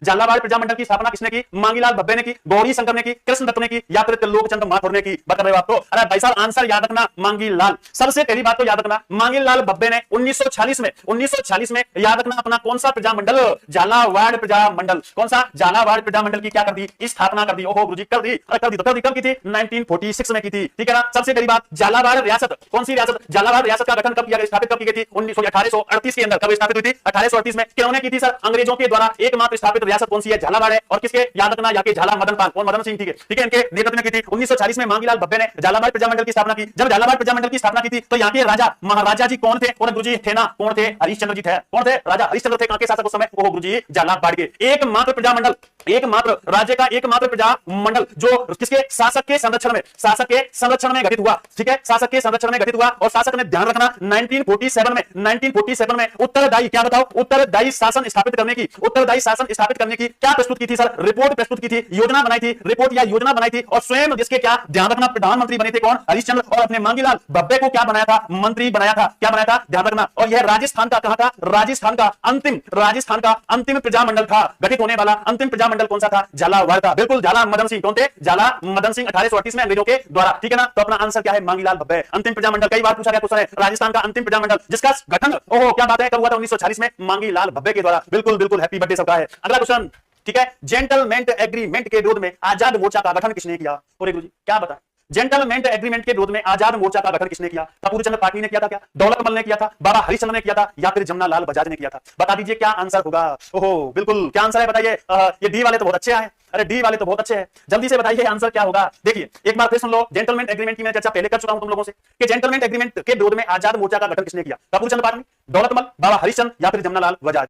झालावाड़ प्रजामंडल की स्थापना किसने की? मांगीलाल भब्बे ने की, गौरी शंकर ने की, कृष्ण दत्त ने की, या फिर त्रिलोकचंद माथुर ने की? बता रहे हो आप तो। अरे भाई साहब आंसर याद रखना, मांगीलाल। सबसे पहली बात तो याद रखना, मांगीलाल भब्बे ने 1946 में याद रखना अपना कौन सा प्रजामंडल? झालावाड़ प्रजामंडल। कौन सा? झालावाड़ प्रजामंडल की क्या कर दी? स्थापना कर दी। ओहो गुरुजी कर दी। अरे कर दी तो कर दी, कब की थी? 1946 में की थी, ठीक है ना। सबसे पहली बात, झालावाड़ रियासत, कौन सी रियासत? झालावाड़ रियासत का गठन कब किया गया, स्थापित कब की गई थी? 1838 के अंदर। कब स्थापित हुई थी? 1838 में। किन्होंने की थी सर? अंग्रेजों के द्वारा। एकमात्र स्थापित रियासत कौन सी है? झालावाड़ है। और किसके? याद रखना, या के झाला मदन पाल, कौन? मदन सिंह, ठीक है, इनके नेतृत्व में की थी। 1940 में मांगीलाल भब्बे ने झालावाड़ प्रजामंडल की स्थापना की। जब झालावाड़ प्रजामंडल की स्थापना की थी तो यहाँ के राजा महाराजा जी कौन थे? और गुरुजी थे ना, कौन थे? हरिश्चंद्र जी थे। कौन थे? राजा हरिश्चंद्र थे। कहां के शासक उस समय? ओहो गुरुजी झालावाड़ के। एकमात्र प्रजामंडल, एकमात्र राज्य का एकमात्र प्रजामंडल जो किसके? शासक के संरक्षण में, शासक के संरक्षण में गठित हुआ, ठीक है, शासक के संरक्षण में गठित हुआ। और शासक ने ध्यान रखना 1947 में उत्तरदायी, क्या बताओ? उत्तरदायी शासन स्थापित करने की, उत्तरदायी शासन स्थापित करने की क्या प्रस्तुत की थी सर? रिपोर्ट प्रस्तुत की थी, योजना बनाई थी, रिपोर्ट या योजना बनाई थी। और स्वयं जिसके क्या ध्यान रखना प्रधानमंत्री बने थे, कौन? हरिश्चंद्र। और अपने मांगीलाल भब्बे को क्या बनाया था? मंत्री बनाया था। क्या बनाया था? ध्यान रखना। और यह राजस्थान का कहां था? राजस्थान का अंतिम प्रजामंडल था। गठित होने वाला अंतिम प्रजामंडल कौन सा था? झालावाड़ था। बिल्कुल, झाला मदन सिंह। कौन थे? झाला मदन सिंह 1838 में अंग्रेजों के द्वारा, ठीक है ना। तो अपना आंसर क्या है? मांगीलाल भब्बे। अंतिम प्रजामंडल कई बार पूछा गया क्वेश्चन है, राजस्थान का अंतिम प्रजामंडल जिसका गठन, ओहो क्या बात है, कब हुआ था? 1946 में मांगीलाल भब्बे के द्वारा। बिल्कुल बिल्कुल, हैप्पी बर्थडे सबका है। अगला क्वेश्चन, ठीक है, जेंटलमैन एग्रीमेंट के विरोध में आजाद मोर्चा का गठन किसने किया? और गुरुजी क्या बता? जेंटलमैन एग्रीमेंट के विरोध में आजाद मोर्चा का गठन किसने किया? कपूरचंद पाटनी ने किया था क्या? दौलतमल ने किया था? बाबा हरिश्चंद्र ने किया था? या फिर जमनालाल बजाज ने किया था? बता दीजिए क्या आंसर होगा। ओहो बिल्कुल, क्या आंसर है बताइए। ये डी वाले तो बहुत अच्छे हैं। अरे डी वाले तो बहुत अच्छे हैं, जल्दी से बताइए आंसर क्या होगा। देखिए एक बार फिर सुन लो, जेंटलमैन एग्रीमेंट की मैंने चर्चा पहले कर चुका हूं तुम लोगों से कि जेंटलमैन एग्रीमेंट के विरोध में आजाद मोर्चा का गठन किसने किया? कपूरचंद पाटनी, दौलतमल, बाबा हरिश्चंद्र या फिर जमनालाल बजाज?